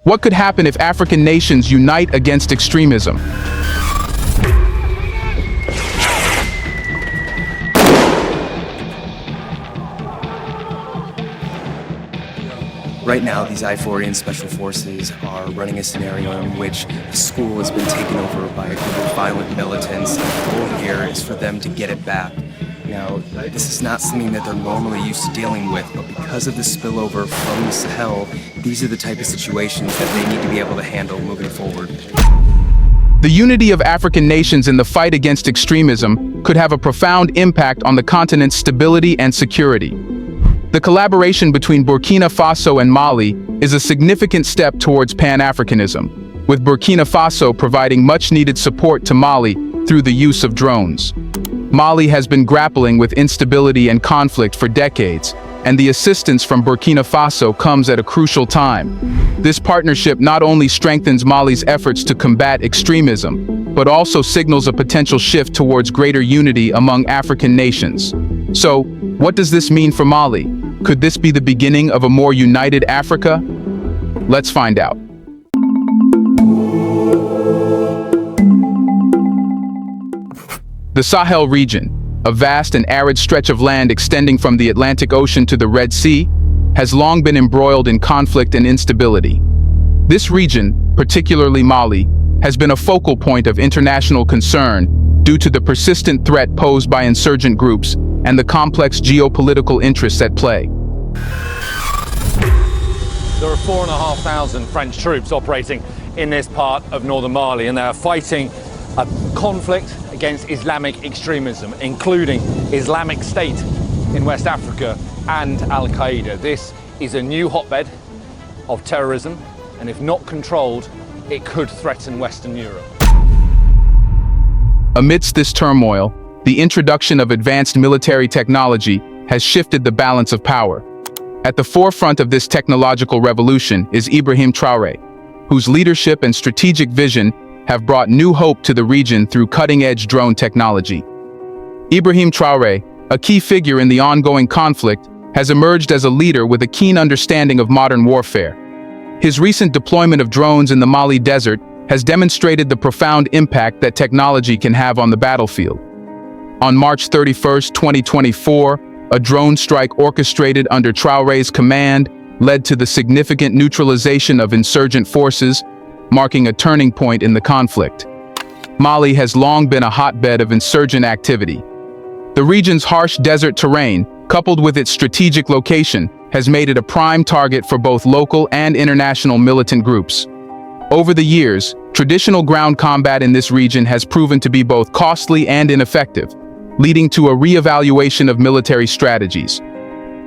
What could happen if African nations unite against extremism? Right now, these Ivorian special forces are running a scenario in which a school has been taken over by a group of violent militants. The goal here is for them to get it back. Now, this is not something that they're normally used to dealing with, but because of the spillover from the Sahel, these are the type of situations that they need to be able to handle moving forward. The unity of African nations in the fight against extremism could have a profound impact on the continent's stability and security. The collaboration between Burkina Faso and Mali is a significant step towards Pan-Africanism, with Burkina Faso providing much-needed support to Mali through the use of drones. Mali has been grappling with instability and conflict for decades, and the assistance from Burkina Faso comes at a crucial time. This partnership not only strengthens Mali's efforts to combat extremism, but also signals a potential shift towards greater unity among African nations. So, what does this mean for Mali? Could this be the beginning of a more united Africa? Let's find out. The Sahel region, a vast and arid stretch of land extending from the Atlantic Ocean to the Red Sea, has long been embroiled in conflict and instability. This region, particularly Mali, has been a focal point of international concern due to the persistent threat posed by insurgent groups and the complex geopolitical interests at play. There are 4,500 French troops operating in this part of northern Mali, and they are fighting a conflict against Islamic extremism, including Islamic State in West Africa and Al-Qaeda. This is a new hotbed of terrorism, and if not controlled, it could threaten Western Europe. Amidst this turmoil, the introduction of advanced military technology has shifted the balance of power. At the forefront of this technological revolution is Ibrahim Traore, whose leadership and strategic vision have brought new hope to the region through cutting-edge drone technology. Ibrahim Traore, a key figure in the ongoing conflict, has emerged as a leader with a keen understanding of modern warfare. His recent deployment of drones in the Mali desert has demonstrated the profound impact that technology can have on the battlefield. On March 31, 2024, a drone strike orchestrated under Traore's command led to the significant neutralization of insurgent forces, marking a turning point in the conflict. Mali has long been a hotbed of insurgent activity. The region's harsh desert terrain, coupled with its strategic location, has made it a prime target for both local and international militant groups. Over the years, traditional ground combat in this region has proven to be both costly and ineffective, leading to a re-evaluation of military strategies.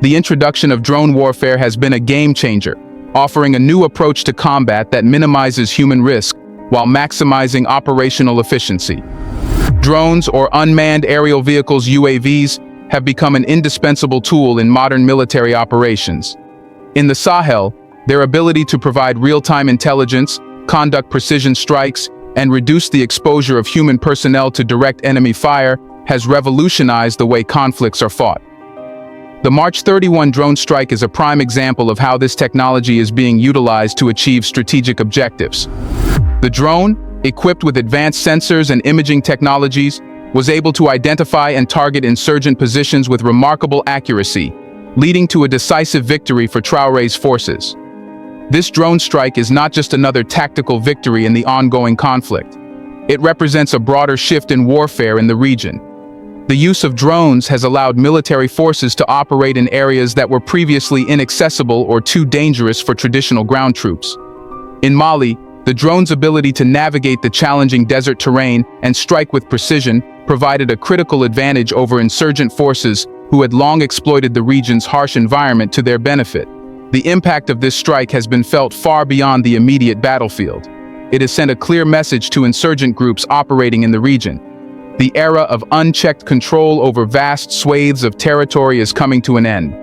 The introduction of drone warfare has been a game-changer, offering a new approach to combat that minimizes human risk while maximizing operational efficiency. Drones, or unmanned aerial vehicles (UAVs), have become an indispensable tool in modern military operations. In the Sahel, their ability to provide real-time intelligence, conduct precision strikes, and reduce the exposure of human personnel to direct enemy fire has revolutionized the way conflicts are fought. The March 31 drone strike is a prime example of how this technology is being utilized to achieve strategic objectives. The drone, equipped with advanced sensors and imaging technologies, was able to identify and target insurgent positions with remarkable accuracy, leading to a decisive victory for Traore's forces. This drone strike is not just another tactical victory in the ongoing conflict. It represents a broader shift in warfare in the region. The use of drones has allowed military forces to operate in areas that were previously inaccessible or too dangerous for traditional ground troops. In Mali, the drone's ability to navigate the challenging desert terrain and strike with precision provided a critical advantage over insurgent forces who had long exploited the region's harsh environment to their benefit. The impact of this strike has been felt far beyond the immediate battlefield. It has sent a clear message to insurgent groups operating in the region. The era of unchecked control over vast swathes of territory is coming to an end.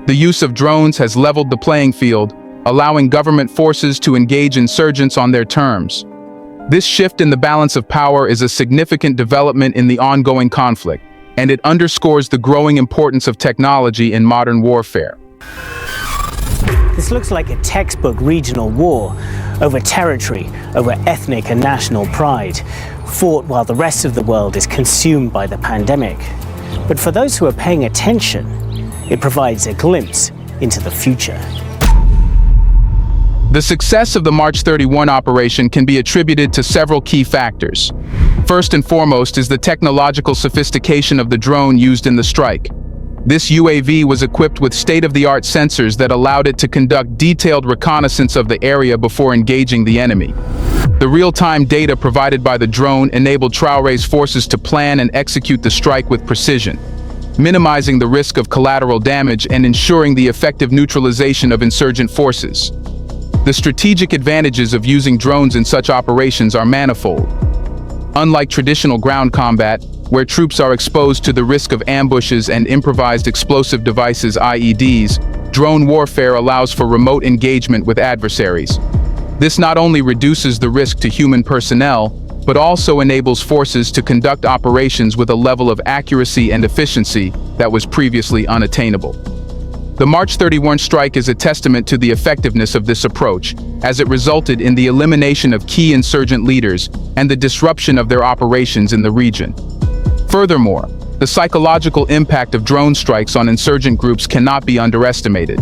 The use of drones has leveled the playing field, allowing government forces to engage insurgents on their terms. This shift in the balance of power is a significant development in the ongoing conflict, and it underscores the growing importance of technology in modern warfare. This looks like a textbook regional war over territory, over ethnic and national pride, fought while the rest of the world is consumed by the pandemic. But for those who are paying attention, it provides a glimpse into the future. The success of the March 31 operation can be attributed to several key factors. First and foremost is the technological sophistication of the drone used in the strike. This UAV was equipped with state-of-the-art sensors that allowed it to conduct detailed reconnaissance of the area before engaging the enemy. The real-time data provided by the drone enabled Traore's forces to plan and execute the strike with precision, minimizing the risk of collateral damage and ensuring the effective neutralization of insurgent forces. The strategic advantages of using drones in such operations are manifold. Unlike traditional ground combat, where troops are exposed to the risk of ambushes and improvised explosive devices (IEDs), drone warfare allows for remote engagement with adversaries. This not only reduces the risk to human personnel, but also enables forces to conduct operations with a level of accuracy and efficiency that was previously unattainable. The March 31 strike is a testament to the effectiveness of this approach, as it resulted in the elimination of key insurgent leaders and the disruption of their operations in the region. Furthermore, the psychological impact of drone strikes on insurgent groups cannot be underestimated.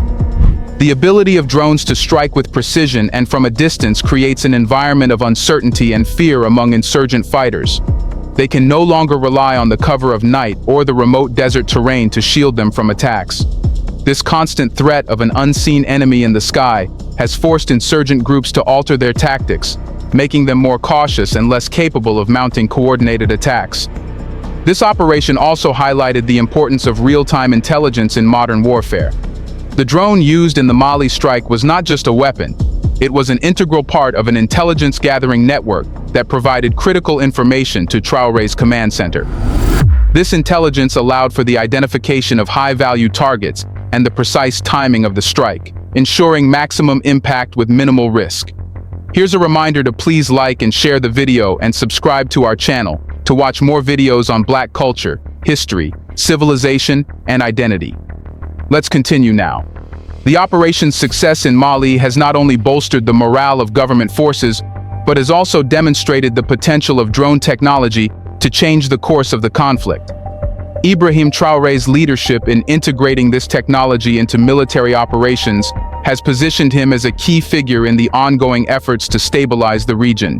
The ability of drones to strike with precision and from a distance creates an environment of uncertainty and fear among insurgent fighters. They can no longer rely on the cover of night or the remote desert terrain to shield them from attacks. This constant threat of an unseen enemy in the sky has forced insurgent groups to alter their tactics, making them more cautious and less capable of mounting coordinated attacks. This operation also highlighted the importance of real-time intelligence in modern warfare. The drone used in the Mali strike was not just a weapon, it was an integral part of an intelligence-gathering network that provided critical information to Traore's command center. This intelligence allowed for the identification of high-value targets and the precise timing of the strike, ensuring maximum impact with minimal risk. Here's a reminder to please like and share the video and subscribe to our channel to watch more videos on Black culture, history, civilization, and identity. Let's continue now. The operation's success in Mali has not only bolstered the morale of government forces, but has also demonstrated the potential of drone technology to change the course of the conflict. Ibrahim Traore's leadership in integrating this technology into military operations has positioned him as a key figure in the ongoing efforts to stabilize the region.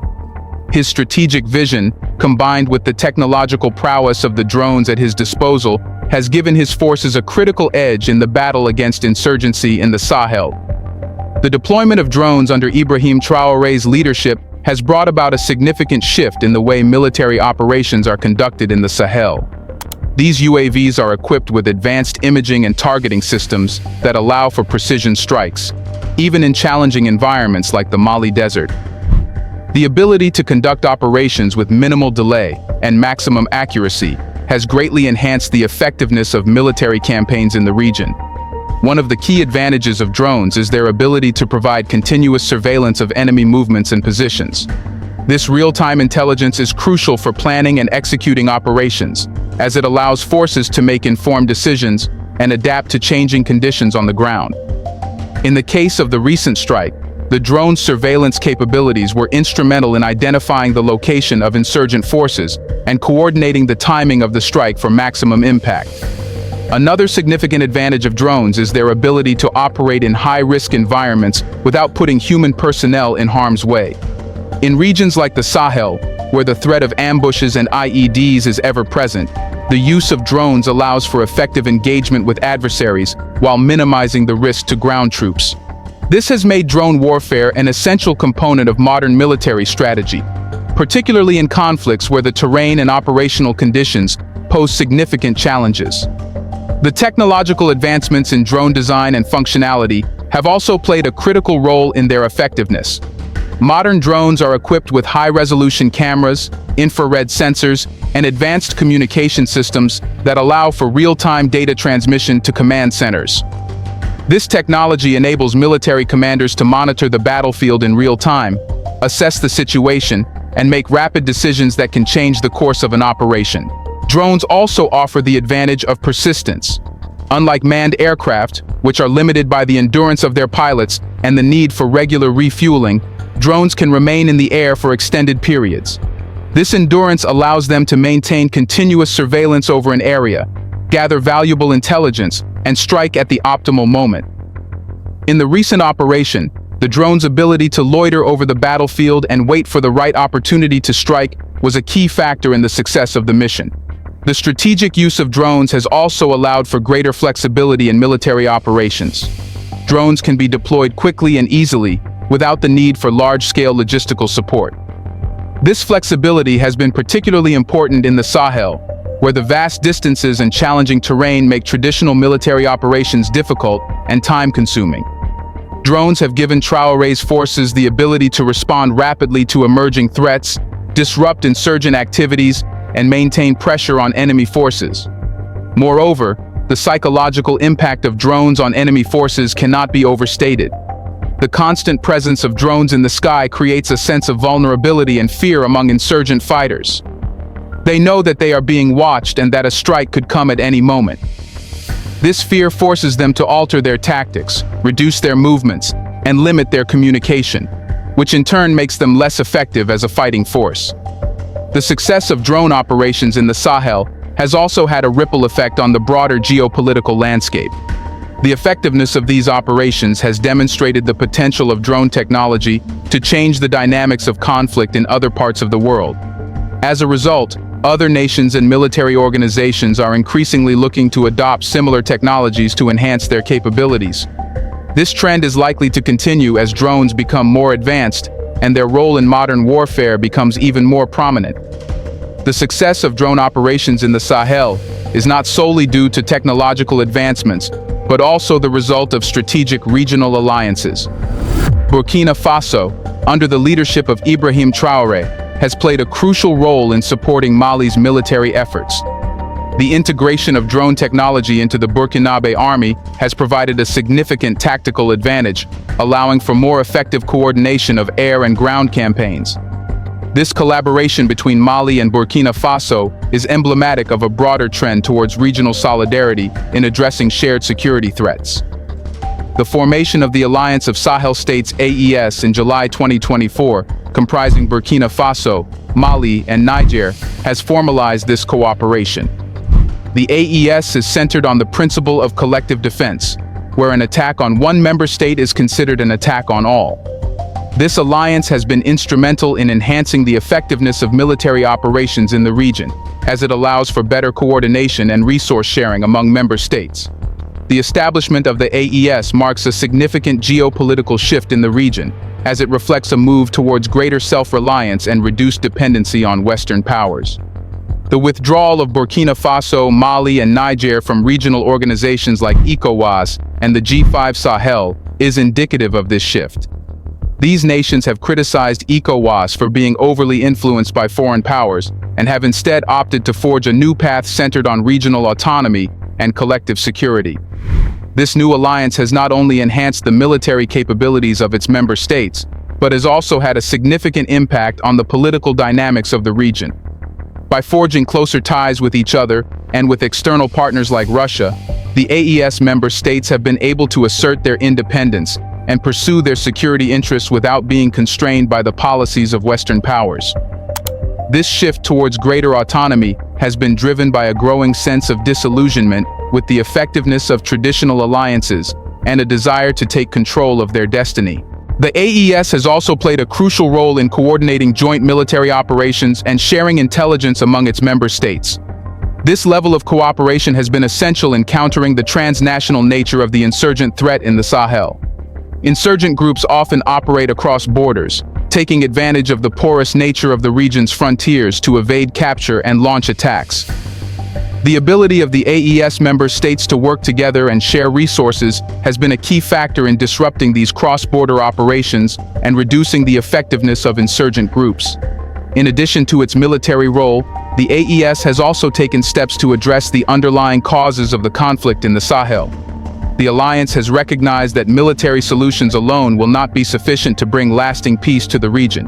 His strategic vision, combined with the technological prowess of the drones at his disposal, has given his forces a critical edge in the battle against insurgency in the Sahel. The deployment of drones under Ibrahim Traore's leadership has brought about a significant shift in the way military operations are conducted in the Sahel. These UAVs are equipped with advanced imaging and targeting systems that allow for precision strikes, even in challenging environments like the Mali desert. The ability to conduct operations with minimal delay and maximum accuracy has greatly enhanced the effectiveness of military campaigns in the region. One of the key advantages of drones is their ability to provide continuous surveillance of enemy movements and positions. This real-time intelligence is crucial for planning and executing operations, as it allows forces to make informed decisions and adapt to changing conditions on the ground. In the case of the recent strike, the drone's surveillance capabilities were instrumental in identifying the location of insurgent forces and coordinating the timing of the strike for maximum impact. Another significant advantage of drones is their ability to operate in high-risk environments without putting human personnel in harm's way. In regions like the Sahel, where the threat of ambushes and IEDs is ever present, the use of drones allows for effective engagement with adversaries while minimizing the risk to ground troops. This has made drone warfare an essential component of modern military strategy, particularly in conflicts where the terrain and operational conditions pose significant challenges. The technological advancements in drone design and functionality have also played a critical role in their effectiveness. Modern drones are equipped with high-resolution cameras, infrared sensors, and advanced communication systems that allow for real-time data transmission to command centers. This technology enables military commanders to monitor the battlefield in real time, assess the situation, and make rapid decisions that can change the course of an operation. Drones also offer the advantage of persistence. Unlike manned aircraft, which are limited by the endurance of their pilots and the need for regular refueling, drones can remain in the air for extended periods. This endurance allows them to maintain continuous surveillance over an area, gather valuable intelligence, and strike at the optimal moment. In the recent operation, the drone's ability to loiter over the battlefield and wait for the right opportunity to strike was a key factor in the success of the mission. The strategic use of drones has also allowed for greater flexibility in military operations. Drones can be deployed quickly and easily, without the need for large-scale logistical support. This flexibility has been particularly important in the Sahel, where the vast distances and challenging terrain make traditional military operations difficult and time-consuming. Drones have given Traore's forces the ability to respond rapidly to emerging threats, disrupt insurgent activities, and maintain pressure on enemy forces. Moreover, the psychological impact of drones on enemy forces cannot be overstated. The constant presence of drones in the sky creates a sense of vulnerability and fear among insurgent fighters. They know that they are being watched and that a strike could come at any moment. This fear forces them to alter their tactics, reduce their movements, and limit their communication, which in turn makes them less effective as a fighting force. The success of drone operations in the Sahel has also had a ripple effect on the broader geopolitical landscape. The effectiveness of these operations has demonstrated the potential of drone technology to change the dynamics of conflict in other parts of the world. As a result, other nations and military organizations are increasingly looking to adopt similar technologies to enhance their capabilities. This trend is likely to continue as drones become more advanced and their role in modern warfare becomes even more prominent. The success of drone operations in the Sahel is not solely due to technological advancements, but also the result of strategic regional alliances. Burkina Faso, under the leadership of Ibrahim Traore, has played a crucial role in supporting Mali's military efforts. The integration of drone technology into the Burkinabe army has provided a significant tactical advantage, allowing for more effective coordination of air and ground campaigns. This collaboration between Mali and Burkina Faso is emblematic of a broader trend towards regional solidarity in addressing shared security threats. The formation of the Alliance of Sahel States (AES) in July 2024, comprising Burkina Faso, Mali, and Niger, has formalized this cooperation. The AES is centered on the principle of collective defense, where an attack on one member state is considered an attack on all. This alliance has been instrumental in enhancing the effectiveness of military operations in the region, as it allows for better coordination and resource sharing among member states. The establishment of the AES marks a significant geopolitical shift in the region, as it reflects a move towards greater self-reliance and reduced dependency on Western powers. The withdrawal of Burkina Faso, Mali, and Niger from regional organizations like ECOWAS and the G5 Sahel is indicative of this shift. These nations have criticized ECOWAS for being overly influenced by foreign powers and have instead opted to forge a new path centered on regional autonomy and collective security. This new alliance has not only enhanced the military capabilities of its member states, but has also had a significant impact on the political dynamics of the region. By forging closer ties with each other and with external partners like Russia, the AES member states have been able to assert their independence and pursue their security interests without being constrained by the policies of Western powers. This shift towards greater autonomy has been driven by a growing sense of disillusionment with the effectiveness of traditional alliances and a desire to take control of their destiny. The AES has also played a crucial role in coordinating joint military operations and sharing intelligence among its member states. This level of cooperation has been essential in countering the transnational nature of the insurgent threat in the Sahel. Insurgent groups often operate across borders, taking advantage of the porous nature of the region's frontiers to evade capture and launch attacks. The ability of the AES member states to work together and share resources has been a key factor in disrupting these cross-border operations and reducing the effectiveness of insurgent groups. In addition to its military role, the AES has also taken steps to address the underlying causes of the conflict in the Sahel. The alliance has recognized that military solutions alone will not be sufficient to bring lasting peace to the region.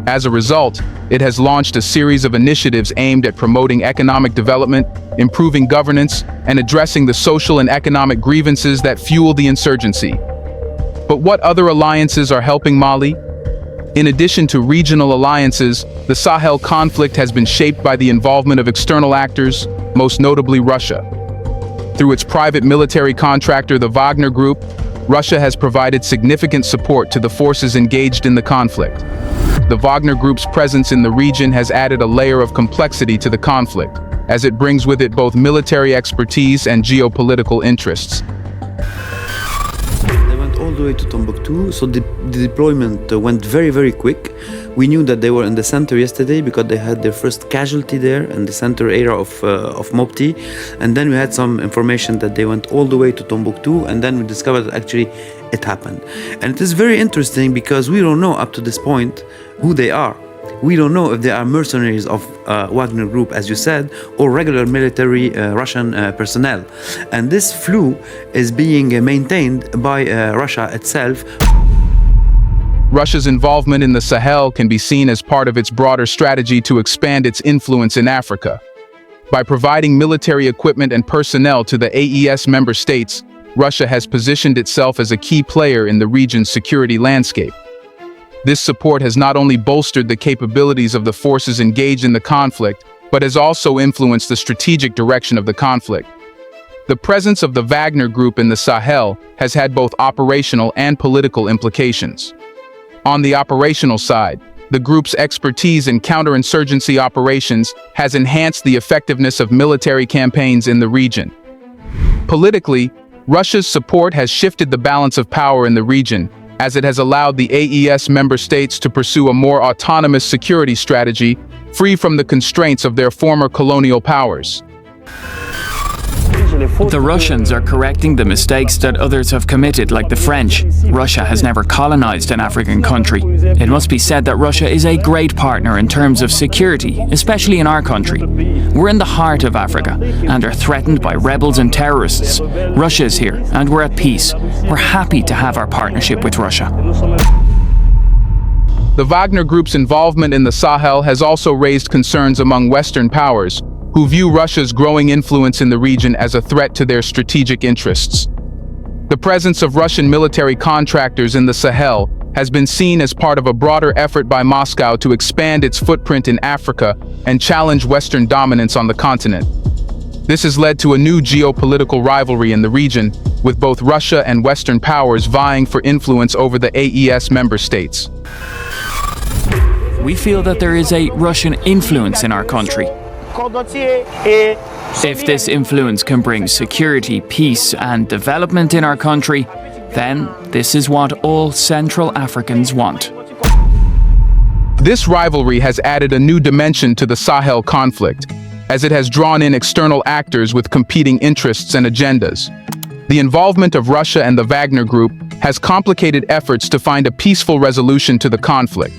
As a result, it has launched a series of initiatives aimed at promoting economic development, improving governance, and addressing the social and economic grievances that fuel the insurgency. But what other alliances are helping Mali? In addition to regional alliances, the Sahel conflict has been shaped by the involvement of external actors, most notably Russia. Through its private military contractor, the Wagner Group, Russia has provided significant support to the forces engaged in the conflict. The Wagner Group's presence in the region has added a layer of complexity to the conflict, as it brings with it both military expertise and geopolitical interests. They went all the way to Tombouctou, so the deployment went very, very quick. We knew that they were in the center yesterday because they had their first casualty there in the center area of Mopti. And then we had some information that they went all the way to Tombouctou, and then we discovered that actually it happened. And it is very interesting because we don't know up to this point who they are. We don't know if they are mercenaries of Wagner Group, as you said, or regular military Russian personnel. And this flu is being maintained by Russia itself. Russia's involvement in the Sahel can be seen as part of its broader strategy to expand its influence in Africa. By providing military equipment and personnel to the AES member states, Russia has positioned itself as a key player in the region's security landscape. This support has not only bolstered the capabilities of the forces engaged in the conflict, but has also influenced the strategic direction of the conflict. The presence of the Wagner Group in the Sahel has had both operational and political implications. On the operational side, the group's expertise in counterinsurgency operations has enhanced the effectiveness of military campaigns in the region. Politically, Russia's support has shifted the balance of power in the region, as it has allowed the AES member states to pursue a more autonomous security strategy, free from the constraints of their former colonial powers. The Russians are correcting the mistakes that others have committed, like the French. Russia has never colonized an African country. It must be said that Russia is a great partner in terms of security, especially in our country. We're in the heart of Africa and are threatened by rebels and terrorists. Russia is here and we're at peace. We're happy to have our partnership with Russia. The Wagner Group's involvement in the Sahel has also raised concerns among Western powers, who view Russia's growing influence in the region as a threat to their strategic interests. The presence of Russian military contractors in the Sahel has been seen as part of a broader effort by Moscow to expand its footprint in Africa and challenge Western dominance on the continent. This has led to a new geopolitical rivalry in the region, with both Russia and Western powers vying for influence over the AES member states. We feel that there is a Russian influence in our country. If this influence can bring security, peace and development in our country, then this is what all Central Africans want. This rivalry has added a new dimension to the Sahel conflict, as it has drawn in external actors with competing interests and agendas. The involvement of Russia and the Wagner Group has complicated efforts to find a peaceful resolution to the conflict,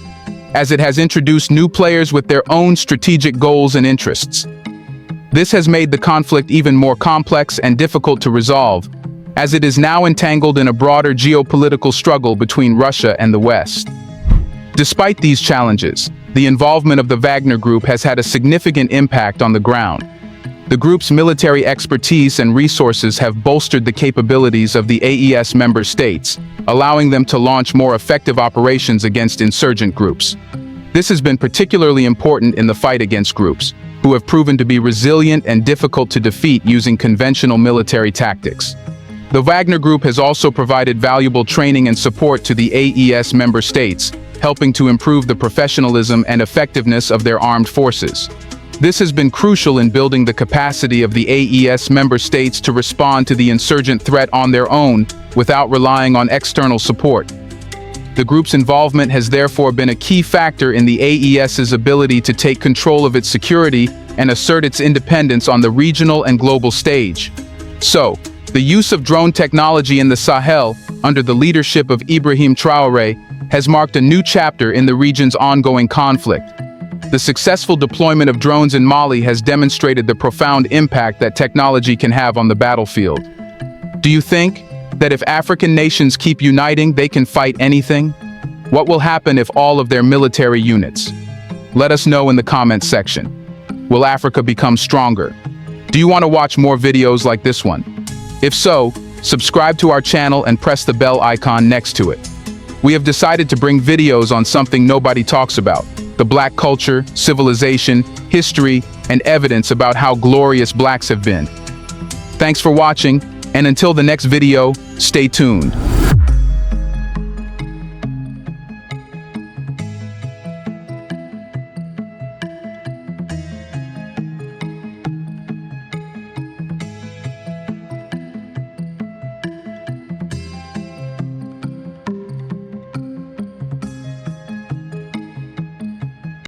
as it has introduced new players with their own strategic goals and interests. This has made the conflict even more complex and difficult to resolve, as it is now entangled in a broader geopolitical struggle between Russia and the West. Despite these challenges, the involvement of the Wagner Group has had a significant impact on the ground. The group's military expertise and resources have bolstered the capabilities of the AES member states, allowing them to launch more effective operations against insurgent groups. This has been particularly important in the fight against groups, who have proven to be resilient and difficult to defeat using conventional military tactics. The Wagner Group has also provided valuable training and support to the AES member states, helping to improve the professionalism and effectiveness of their armed forces. This has been crucial in building the capacity of the AES member states to respond to the insurgent threat on their own without relying on external support. The group's involvement has therefore been a key factor in the AES's ability to take control of its security and assert its independence on the regional and global stage. So, the use of drone technology in the Sahel, under the leadership of Ibrahim Traore, has marked a new chapter in the region's ongoing conflict. The successful deployment of drones in Mali has demonstrated the profound impact that technology can have on the battlefield. Do you think that if African nations keep uniting, they can fight anything? What will happen if all of their military units? Let us know in the comments section. Will Africa become stronger? Do you want to watch more videos like this one? If so, subscribe to our channel and press the bell icon next to it. We have decided to bring videos on something nobody talks about: the Black culture, civilization, history, and evidence about how glorious Blacks have been. Thanks for watching, and until the next video, stay tuned.